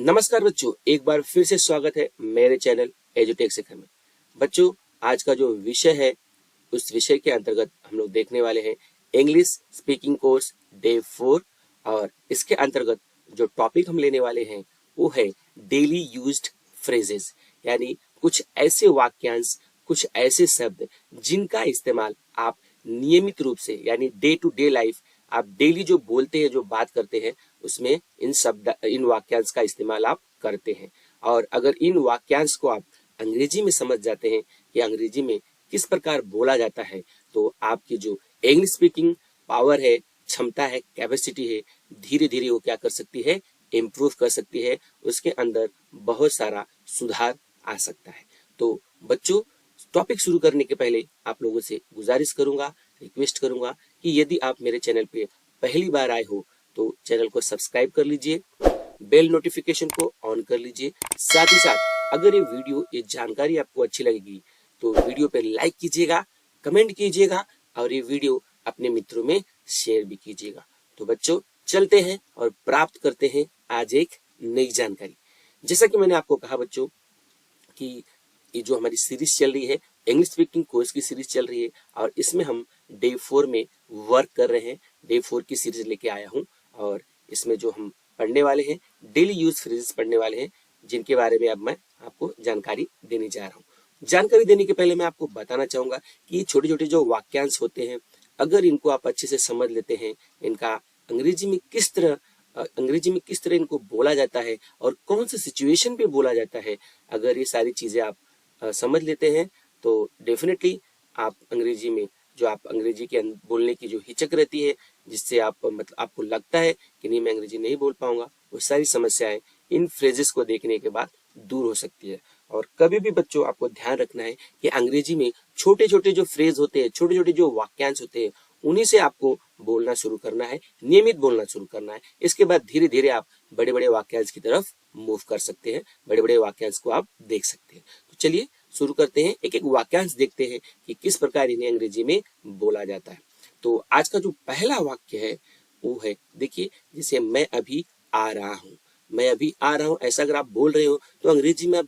नमस्कार बच्चों, एक बार फिर से स्वागत है मेरे चैनल एजुटेक शिखर में। बच्चों, आज का जो विषय है उस विषय के अंतर्गत हम लोग देखने वाले हैं इंग्लिश स्पीकिंग कोर्स डे 4 और इसके अंतर्गत जो टॉपिक हम लेने वाले हैं वो है डेली यूज्ड फ्रेजेस, यानी कुछ ऐसे वाक्यांश, कुछ ऐसे शब्द जिनका इस्तेमाल आप नियमित रूप से यानी डे टू डे लाइफ आप डेली जो बोलते हैं, जो बात करते हैं, उसमें इन वाक्यांश का इस्तेमाल आप करते हैं। और अगर इन वाक्यांश को आप अंग्रेजी में समझ जाते हैं कि अंग्रेजी में किस प्रकार बोला जाता है, तो आपकी जो इंग्लिश स्पीकिंग पावर है, क्षमता है, कैपेसिटी है, धीरे धीरे वो क्या कर सकती है, इम्प्रूव कर सकती है। उसके अंदर बहुत सारा सुधार आ सकता है। तो बच्चों, टॉपिक शुरू करने के पहले आप लोगों से गुजारिश करूंगा, रिक्वेस्ट करूंगा कि यदि आप मेरे चैनल पे पहली बार आए हो तो चैनल को सब्सक्राइब कर लीजिए, बेल नोटिफिकेशन को ऑन कर लीजिए। साथ ही साथ अगर ये जानकारी आपको अच्छी लगेगी तो वीडियो पे लाइक कीजिएगा, कमेंट कीजिएगा और ये वीडियो अपने मित्रों में शेयर भी कीजिएगा। तो बच्चों, चलते हैं और प्राप्त करते हैं आज एक नई जानकारी। जैसा कि मैंने आपको कहा बच्चों कि ये जो हमारी सीरीज चल रही है, इंग्लिश स्पीकिंग कोर्स की सीरीज चल रही है और इसमें हम डे 4 में वर्क कर रहे हैं। डे 4 की सीरीज लेके आया हूं और इसमें जो हम पढ़ने वाले हैं डेली यूज फ्रेजेस पढ़ने वाले हैं, जिनके बारे में अब मैं आपको जानकारी देने जा रहा हूँ। जानकारी देने के पहले मैं आपको बताना चाहूंगा कि ये छोटे छोटे जो वाक्यांश होते हैं, अगर इनको आप अच्छे से समझ लेते हैं, इनका अंग्रेजी में किस तरह इनको बोला जाता है और कौन से सिचुएशन पे बोला जाता है, अगर ये सारी चीजें आप समझ लेते हैं तो डेफिनेटली आप अंग्रेजी में जो आप अंग्रेजी के बोलने की जो हिचक रहती है, जिससे आप आपको लगता है कि नहीं मैं अंग्रेजी नहीं बोल पाऊंगा, वो सारी समस्याएं इन फ्रेजेस को देखने के बाद दूर हो सकती है। और कभी भी बच्चों आपको ध्यान रखना है कि अंग्रेजी में छोटे छोटे जो फ्रेज होते हैं, छोटे छोटे जो वाक्यांश होते हैं, उन्हीं से आपको बोलना शुरू करना है, नियमित बोलना शुरू करना है। इसके बाद धीरे धीरे आप बड़े बड़े वाक्यांश की तरफ मूव कर सकते हैं, बड़े बड़े वाक्यांश को आप देख सकते हैं। तो चलिए शुरू करते हैं, एक एक वाक्यांश देखते हैं कि किस प्रकार इन्हें अंग्रेजी में बोला जाता है। तो आज का जो पहला वाक्य है वो है, देखिए, जैसे मैं अभी आ रहा हूँ। मैं अभी आ रहा हूँ ऐसा अगर आप बोल रहे हो तो अंग्रेजी में आप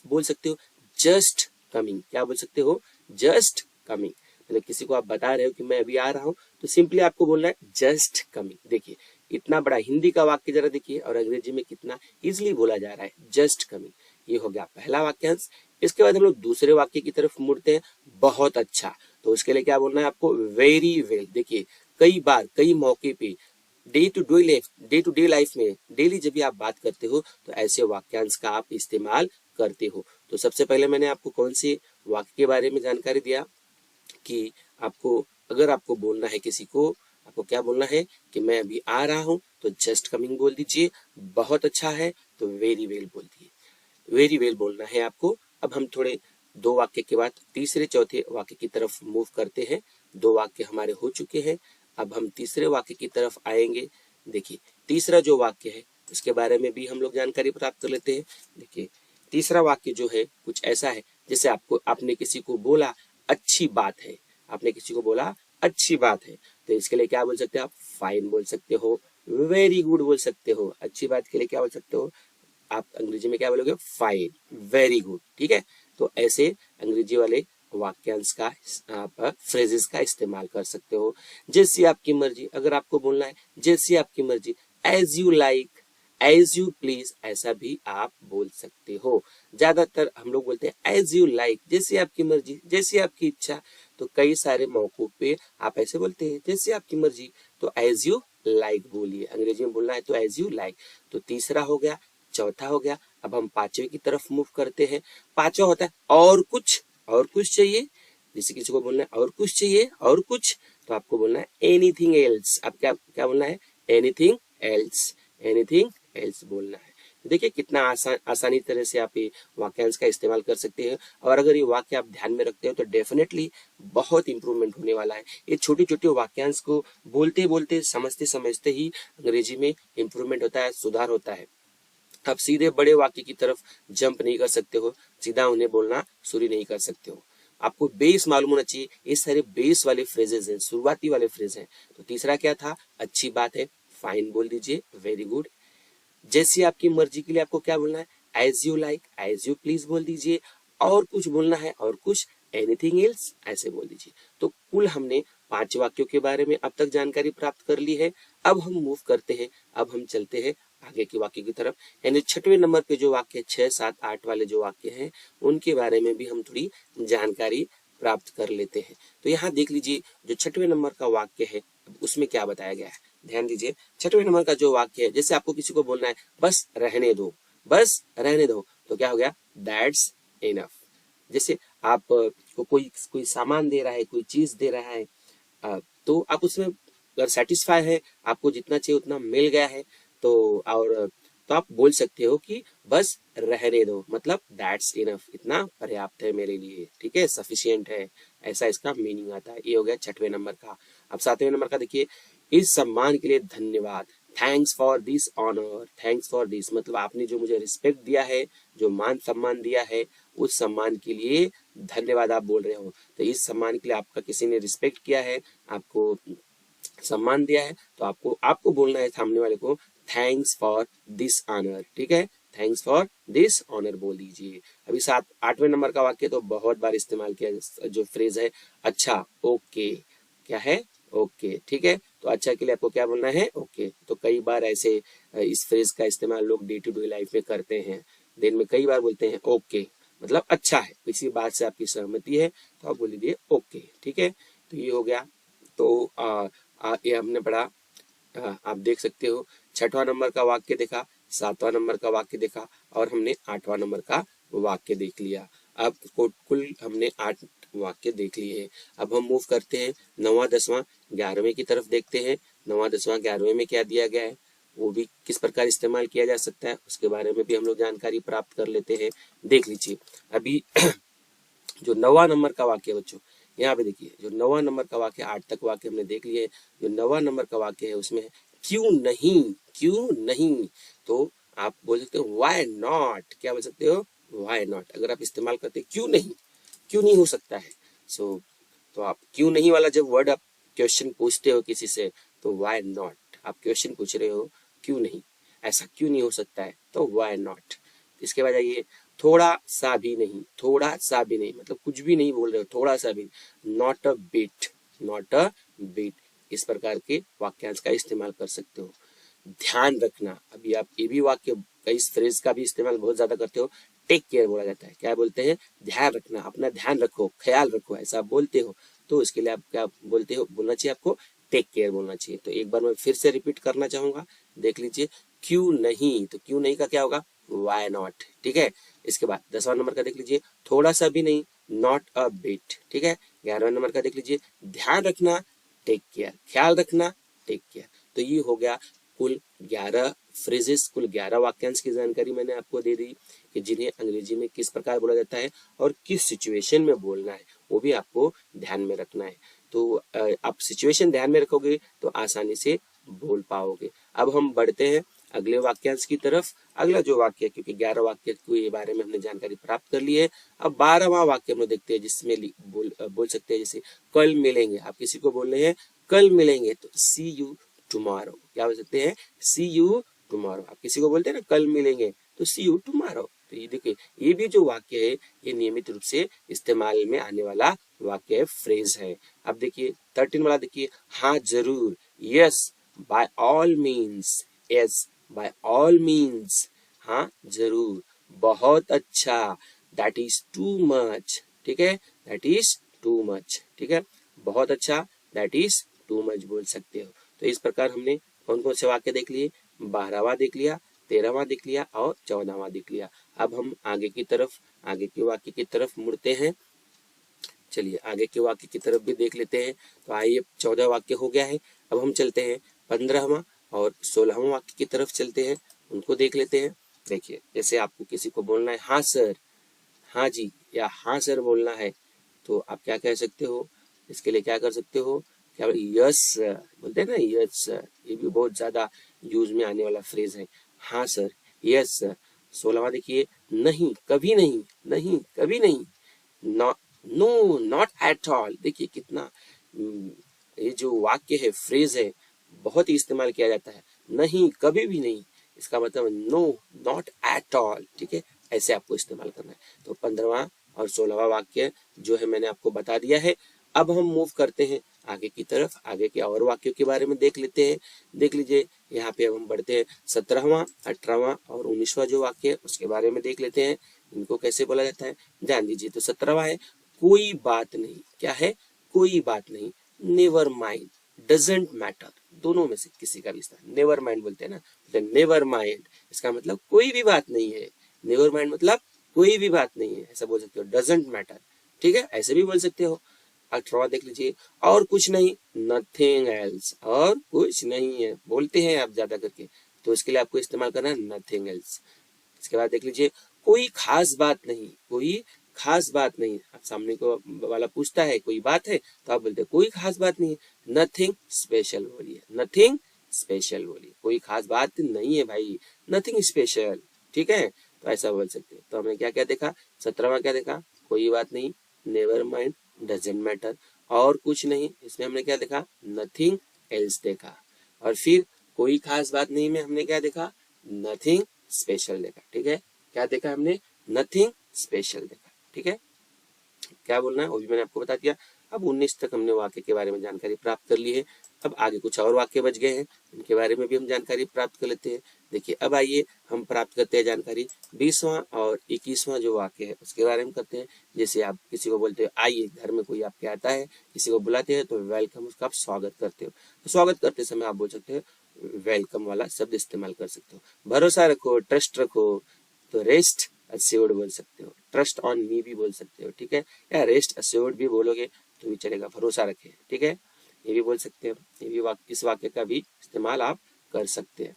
बोल सकते हो जस्ट कमिंग। क्या बोल सकते हो? Just coming. मतलब किसी को आप बता रहे हो कि मैं अभी आ रहा हूँ तो सिंपली आपको बोलना है जस्ट कमिंग। देखिए इतना बड़ा हिंदी का वाक्य जरा देखिए और अंग्रेजी में कितना इजिली बोला जा रहा है, जस्ट कमिंग। ये हो गया पहला वाक्यांश। इसके बाद हम लोग दूसरे वाक्य की तरफ मुड़ते हैं, बहुत अच्छा। तो उसके लिए क्या बोलना है आपको? Very well. देखिए कई बार कई मौके पे डे टू डे लाइफ में डेली जब भी आप बात करते हो तो ऐसे वाक्यांश का आप इस्तेमाल करते हो। तो सबसे पहले मैंने आपको कौन से वाक्य के बारे में जानकारी दिया कि अगर आपको बोलना है किसी को, आपको क्या बोलना है कि मैं अभी आ रहा हूं तो जस्ट कमिंग बोल दीजिए, बहुत अच्छा है तो वेरी वेल बोल दिए, वेरी वेल बोलना है आपको। अब हम थोड़े दो वाक्य के बाद तीसरे चौथे वाक्य की तरफ मूव करते हैं। दो वाक्य हमारे हो चुके हैं, अब हम तीसरे वाक्य की तरफ आएंगे। देखिए तीसरा जो वाक्य है उसके बारे में भी हम लोग जानकारी प्राप्त कर लेते हैं। देखिए तीसरा वाक्य जो है कुछ ऐसा है, जैसे आपने किसी को बोला अच्छी बात है, आपने किसी को बोला अच्छी बात है, तो इसके लिए क्या बोल सकते हो आप? फाइन बोल सकते हो, वेरी गुड बोल सकते हो। अच्छी बात के लिए क्या बोल सकते हो आप? अंग्रेजी में क्या बोलोगे? Fine, very good. ठीक है, तो ऐसे अंग्रेजी वाले वाक्यांश का आप फ्रेजेस का इस्तेमाल कर सकते हो। जैसी आपकी मर्जी, अगर आपको बोलना है जैसी आपकी मर्जी, as you like, as you please, ऐसा भी आप बोल सकते हो। ज्यादातर हम लोग बोलते हैं एज यू लाइक, जैसी आपकी मर्जी, जैसी आपकी इच्छा। तो कई सारे मौकों पे आप ऐसे बोलते हैं जैसी आपकी मर्जी, तो एज यू लाइक बोलिए। अंग्रेजी में बोलना है तो एज यू लाइक। तो तीसरा हो गया, चौथा हो गया। अब हम पांचवे की तरफ मूव करते हैं। पांचवा होता है और कुछ चाहिए। जैसे किसी को बोलना है और कुछ चाहिए, और कुछ, तो आपको बोलना है एनीथिंग एल्स। अब क्या बोलना है? एनीथिंग एल्स, एनीथिंग एल्स बोलना है। देखिए कितना आसानी तरह से आप ये वाक्यांश का इस्तेमाल कर सकते हैं। और अगर ये वाक्य आप ध्यान में रखते हो तो डेफिनेटली बहुत इंप्रूवमेंट होने वाला है। ये छोटे छोटे वाक्यांश को बोलते बोलते समझते समझते ही अंग्रेजी में इंप्रूवमेंट होता है, सुधार होता है। आप सीधे बड़े वाक्य की तरफ जंप नहीं कर सकते हो, सीधा उन्हें बोलना शुरू नहीं कर सकते हो। आपको बेस मालूम होना चाहिए। ये सारे बेस वाले फ्रेजेस हैं, शुरुआती वाले फ्रेज हैं। तो तीसरा क्या था? अच्छी बात है, फाइन बोल दीजिए, वेरी गुड। जैसी आपकी मर्जी के लिए आपको क्या बोलना है, as you like, as you please बोल दीजिए, और कुछ बोलना है और कुछ एनीथिंग एल्स ऐसे बोल दीजिए। तो कुल हमने 5 वाक्यों के बारे में अब तक जानकारी प्राप्त कर ली है। अब हम मूव करते हैं, अब हम चलते हैं आगे के वाक्य की तरफ, यानी 6वें नंबर पे जो वाक्य 6, 7, 8 वाले जो वाक्य हैं उनके बारे में भी हम थोड़ी जानकारी प्राप्त कर लेते हैं। तो यहाँ देख लीजिए जो 6वें नंबर का वाक्य है उसमें क्या बताया गया है, ध्यान दीजिए। 6वें नंबर का जो वाक्य है, जैसे आपको किसी को बोलना है बस रहने दो, बस रहने दो, तो क्या हो गया, दैट्स इनफ। जैसे आप को कोई सामान दे रहा है, कोई चीज दे रहा है, तो आप उसमें अगर सेटिस्फाई है, आपको जितना चाहिए उतना मिल गया है, तो आप बोल सकते हो कि बस रहने दो, मतलब दैट्स इनफ, इतना पर्याप्त है मेरे लिए, ठीक है, सफिशिएंट है, ऐसा इसका मीनिंग आता है। ये हो गया 6वें नंबर का। अब 7वें नंबर का देखिए, इस सम्मान के लिए धन्यवाद, thanks for this honour, thanks for this मतलब आपने जो मुझे रिस्पेक्ट दिया है, जो मान सम्मान दिया है, उस सम्मान के लिए धन्यवाद आप बोल रहे हो। तो इस सम्मान के लिए आपका किसी ने रिस्पेक्ट किया है, आपको सम्मान दिया है, तो आपको बोलना है सामने वाले को थैंक्स फॉर दिस ऑनर, ठीक है, थैंक्स फॉर दिस ऑनर बोल दीजिए। अभी 8वें नंबर का वाक्य तो बहुत बार इस्तेमाल किया, जो फ्रेज है अच्छा, ओके, क्या है, ओके, ठीक है। तो अच्छा के लिए आपको क्या बोलना है, ओके। तो कई बार ऐसे इस फ्रेज का इस्तेमाल लोग डे टू डे लाइफ में करते हैं, दिन में कई बार बोलते हैं ओके, मतलब अच्छा है, किसी बात से आपकी सहमति है तो आप बोल दीजिए ओके, ठीक है। तो ये हो गया। तो ये हमने पढ़ा, आप देख सकते हो 6वां नंबर का वाक्य देखा, 7वां नंबर का वाक्य देखा, और हमने 8वां नंबर का वाक्य देख लिया। अब कुल हमने 8 वाक्य देख लिए। अब हम मूव करते हैं 9वां, 10वां, 11वें की तरफ देखते हैं। 9वां, 10वां, 11वें में क्या दिया गया है, वो भी किस प्रकार इस्तेमाल किया जा सकता है, उसके बारे में भी हम लोग जानकारी प्राप्त कर लेते हैं। देख लीजिए अभी जो 9वां नंबर का वाक्य बच्चों, यहाँ पे देखिए जो 9वां नंबर का वाक्य, 8 तक वाक्य हमने देख लिए। जो 9वां नंबर का वाक्य है उसमें है क्यों नहीं, क्यों नहीं। तो आप बोल सकते हो व्हाई नॉट, क्या बोल सकते हो, व्हाई नॉट। अगर आप इस्तेमाल करते क्यों नहीं, क्यों नहीं हो सकता है, तो आप क्यों नहीं वाला जब वर्ड आप क्वेश्चन पूछते हो किसी से, तो व्हाई नॉट, आप क्वेश्चन पूछ रहे हो क्यों नहीं, ऐसा क्यों नहीं हो सकता है, तो व्हाई नॉट। इसके बाद आइए थोड़ा सा भी नहीं, थोड़ा सा भी नहीं मतलब कुछ भी नहीं बोल रहे हो, थोड़ा सा भी, not a bit, not a bit, इस प्रकार के वाक्यांश का इस्तेमाल कर सकते हो। ध्यान रखना, अभी आप ये भी वाक्य इस फ्रेज का भी इस्तेमाल बहुत ज्यादा करते हो, टेक केयर बोला जाता है, क्या बोलते हैं, ध्यान रखना, अपना ध्यान रखो, ख्याल रखो, ऐसा बोलते हो, तो इसके लिए आप क्या बोलते हो, बोलना चाहिए आपको टेक केयर बोलना चाहिए। तो एक बार मैं फिर से रिपीट करना चाहूंगा, देख लीजिए, क्यों नहीं, तो क्यों नहीं का क्या होगा, व्हाई नॉट, ठीक है। इसके बाद 10वां नंबर का देख लीजिए, थोड़ा सा भी नहीं, नॉट अ बिट, ठीक है। 11वां नंबर का देख लीजिए, ध्यान रखना, टेक केयर, ख्याल रखना, टेक केयर। तो ये हो गया कुल 11 फ्रेजेस, कुल 11 वाक्यांश की जानकारी मैंने आपको दे दी कि जिन्हें अंग्रेजी में किस प्रकार बोला जाता है और किस सिचुएशन में बोलना है, वो भी आपको ध्यान में रखना है। तो आप सिचुएशन ध्यान में रखोगे तो आसानी से बोल पाओगे। अब हम बढ़ते हैं अगले वाक्यांश की तरफ। अगला जो वाक्य है, क्योंकि 11 वाक्य के बारे में हमने जानकारी प्राप्त कर ली है, अब 12वां वाक्य हम लोग देखते हैं, जिसमें बोल सकते हैं जैसे कल मिलेंगे, आप किसी को बोल रहे हैं कल मिलेंगे, तो सी यू टुमारो, क्या बोल सकते हैं, सी यू टुमारो। आप किसी को बोलते हैं ना कल मिलेंगे, तो सी यू टुमारो। तो ये देखिए, ये भी जो वाक्य है ये नियमित रूप से इस्तेमाल में आने वाला वाक्य है, फ्रेज है। अब देखिए 13 वाला देखिए, हाँ जरूर, yes by all means, yes by all means, हाँ जरूर, बहुत अच्छा, दैट इज टू मच, ठीक है, दैट इज टू मच, ठीक है, बहुत अच्छा, दैट इज टू मच बोल सकते हो। तो इस प्रकार हमने कौन कौन से वाक्य देख लिए, 12वां देख लिया, 13वां देख लिया और 14वां देख लिया। अब हम आगे की तरफ, आगे के वाक्य की तरफ मुड़ते हैं। चलिए आगे के वाक्य की तरफ भी देख लेते हैं। तो आइए 14 वाक्य हो गया है, अब हम चलते हैं 15वां और 16वां वाक्य की तरफ चलते हैं, उनको देख लेते हैं। देखिए जैसे आपको किसी को बोलना है हाँ सर, हाँ जी या हाँ सर बोलना है, तो आप क्या कह सकते हो, इसके लिए क्या कर सकते हो, क्या यस सर बोलते हैं ना, यस सर, ये भी बहुत ज्यादा यूज में आने वाला फ्रेज है, हाँ सर, यस सर। 16वां देखिए, नहीं कभी नहीं, नहीं कभी नहीं, नो नॉट एट ऑल। देखिए कितना ये जो वाक्य है, फ्रेज है, बहुत ही इस्तेमाल किया जाता है, नहीं कभी भी नहीं, इसका मतलब नो, नॉट एट ऑल, ठीक है, ऐसे आपको इस्तेमाल करना है। तो 15वां और 16वां वाक्य जो है मैंने आपको बता दिया है। अब हम मूव करते हैं आगे की तरफ, आगे के और वाक्यों के बारे में देख लेते हैं। देख लीजिए यहाँ पे अब हम बढ़ते हैं 17वां, 18वां और 19वां जो वाक्य है उसके बारे में देख लेते हैं, इनको कैसे बोला जाता है। ध्यान दीजिए, तो 17वां है कोई बात नहीं, क्या है, कोई बात नहीं, नेवर माइंड, डजेंट मैटर, दोनों में से किसी का भी इस्तेमाल, नेवर माइंड बोलते हैं ना, तो नेवर माइंड इसका मतलब कोई भी बात नहीं है, नेवर माइंड मतलब कोई भी बात नहीं है, ऐसा बोल सकते हो। डजेंट मैटर, ठीक है, ऐसे भी बोल सकते हो। 18वां देख लीजिए, और कुछ नहीं, नथिंग एल्स, और कुछ नहीं है, बोलते हैं आप ज्यादा करके, तो इसके लिए आपको इस्तेमाल करना है नथिंग एल्स। इसके बाद देख लीजिए, कोई खास बात नहीं, कोई खास बात नहीं, आप सामने को वाला पूछता है कोई बात है तो आप बोलते हैं कोई खास बात नहीं है, नथिंग स्पेशल बोलिए, नथिंग स्पेशल बोलिए, कोई खास बात नहीं है भाई, नथिंग स्पेशल, ठीक है, तो ऐसा बोल सकते हैं। तो हमने क्या क्या देखा, 17वां क्या देखा, कोई बात नहीं, नेवर माइंड, डजेंट मैटर, और कुछ नहीं, इसमें हमने क्या देखा, नथिंग एल्स देखा, और फिर कोई खास बात नहीं में हमने क्या देखा, नथिंग स्पेशल देखा, ठीक है, क्या देखा हमने, नथिंग स्पेशल देखा, ठीक है, क्या बोलना है वो भी मैंने आपको बता दिया। अब 19 तक हमने वाक्य के बारे में जानकारी प्राप्त कर ली है। अब आगे कुछ और वाक्य बच गए हैं, उनके बारे में भी हम जानकारी प्राप्त कर लेते हैं। देखिए अब आइए हम प्राप्त करते हैं जानकारी 20वां और 21वां जो वाक्य है उसके बारे में करते हैं। जैसे आप किसी को बोलते हो आइए, घर में कोई आपके आता है, किसी को बुलाते हैं तो वेलकम, उसका आप स्वागत करते हो, तो स्वागत करते समय आप बोल सकते हो वेलकम वाला शब्द इस्तेमाल कर सकते हो। भरोसा रखो, ट्रस्ट रखो, तो रेस्ट अश्योर्ड बोल सकते हो, ट्रस्ट ऑन मी भी बोल सकते हो, ठीक है, या रेस्ट अश्योर्ड भी बोलोगे तो भी चलेगा, भरोसा रखे, ठीक है, ये भी बोल सकते हो, ये भी इस वाक्य का भी इस्तेमाल आप कर सकते हैं।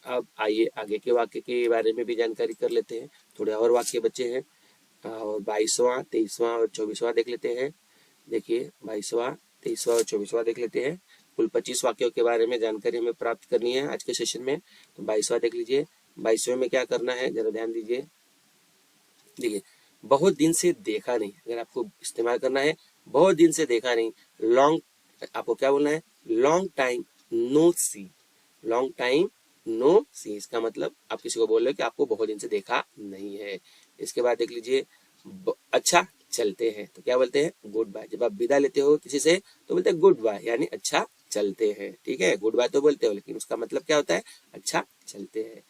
अब आइए आगे के वाक्य के बारे में भी जानकारी कर लेते हैं, थोड़े और वाक्य बचे हैं, और 22वां, 23वां और 24वां देख लेते हैं। देखिए 22वां, 23वां और 24वां देख लेते हैं। कुल 25 वाक्यों के बारे में जानकारी हमें प्राप्त करनी है आज के सेशन में। तो 22वां देख लीजिए, 22वें में क्या करना है जरा ध्यान दीजिए। देखिए बहुत दिन से देखा नहीं, अगर आपको इस्तेमाल करना है बहुत दिन से देखा नहीं, लॉन्ग, आपको क्या बोलना है, लॉन्ग टाइम नो सी, लॉन्ग टाइम नो सी, इसका मतलब आप किसी को बोल रहे हो कि आपको बहुत दिन से देखा नहीं है। इसके बाद देख लीजिए, अच्छा चलते हैं, तो क्या बोलते हैं, गुड बाय। जब आप विदा लेते हो किसी से तो बोलते हैं गुड बाय, यानी अच्छा चलते हैं, ठीक है, गुड बाय तो बोलते हो लेकिन उसका मतलब क्या होता है, अच्छा चलते हैं।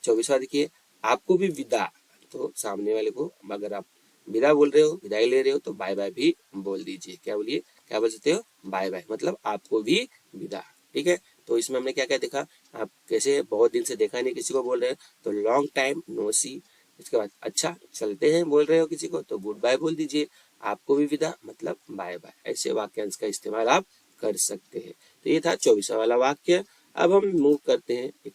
24वां देखिए, आपको भी विदा, तो सामने वाले को अगर आप विदा बोल रहे हो, विदाई ले रहे हो तो बाय बाय भी बोल दीजिए, क्या बोलिए, क्या बोल सकते हो, बाय बाय, मतलब आपको भी विदा, ठीक है। तो इसमें हमने क्या क्या देखा, आप कैसे बहुत दिन से देखा नहीं किसी को बोल रहे हैं तो लॉन्ग टाइम नो सी, इसके बाद अच्छा चलते हैं बोल रहे हो किसी को तो गुड बाय बोल दीजिए, आपको भी विदा मतलब बाय बाय, ऐसे वाक्यांश का इस्तेमाल आप कर सकते हैं। तो ये था 24वां वाला वाक्य। अब हम मूव करते हैं एक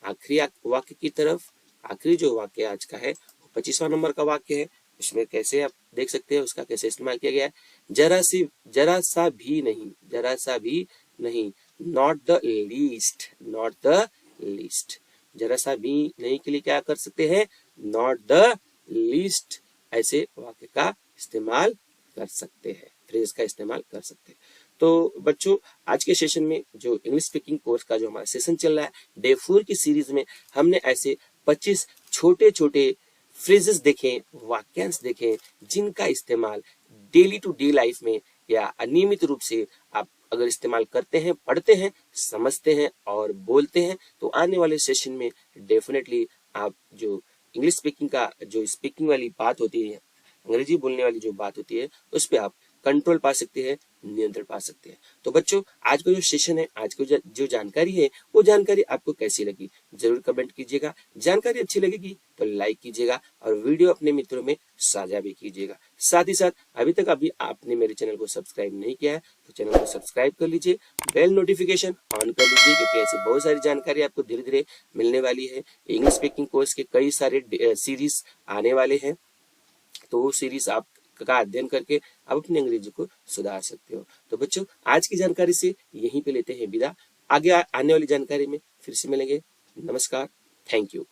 आखिरी वाक्य की तरफ। आखिरी जो वाक्य आज का है वो 25वां नंबर का वाक्य है। उसमें कैसे आप देख सकते हैं उसका कैसे इस्तेमाल किया गया है, जरा सा भी नहीं, जरा सा भी नहीं, not the least, not the least, जरा सा भी नहीं के लिए क्या कर सकते हैं, नॉट द लीस्ट, ऐसे वाक्य का इस्तेमाल कर सकते हैं, फ्रेज का इस्तेमाल कर सकते हैं। तो बच्चों आज के सेशन में जो इंग्लिश स्पीकिंग कोर्स का जो हमारा सेशन चल रहा है डे 4 की सीरीज में, हमने ऐसे 25 छोटे छोटे फ्रेजेस देखे, वाक्यांश देखे, जिनका इस्तेमाल डेली टू डे लाइफ में या अनियमित रूप से आप अगर इस्तेमाल करते हैं, पढ़ते हैं, समझते हैं और बोलते हैं तो आने वाले सेशन में डेफिनेटली आप जो इंग्लिश स्पीकिंग का जो स्पीकिंग वाली बात होती है, अंग्रेजी बोलने वाली जो बात होती है, उस पर आप कंट्रोल पा सकते हैं, नियंत्रण पा सकते हैं। तो बच्चों आज का जो सेशन है, आज की जो जानकारी है, वो जानकारी आपको कैसी लगी जरूर कमेंट कीजिएगा। जानकारी अच्छी लगेगी तो लाइक कीजिएगा और वीडियो अपने मित्रों में साझा भी कीजिएगा। साथ ही साथ अभी तक आपने मेरे चैनल को सब्सक्राइब नहीं किया है तो चैनल को सब्सक्राइब कर लीजिए, बेल नोटिफिकेशन ऑन कर लीजिए, क्योंकि ऐसी बहुत सारी जानकारी आपको धीरे धीरे मिलने वाली है। इंग्लिश स्पीकिंग कोर्स के कई सारे सीरीज आने वाले हैं, तो वो सीरीज आप का अध्ययन करके आप अपनी अंग्रेजी को सुधार सकते हो। तो बच्चों आज की जानकारी से यहीं पे लेते हैं विदा, आगे आने वाली जानकारी में फिर से मिलेंगे। नमस्कार, थैंक यू।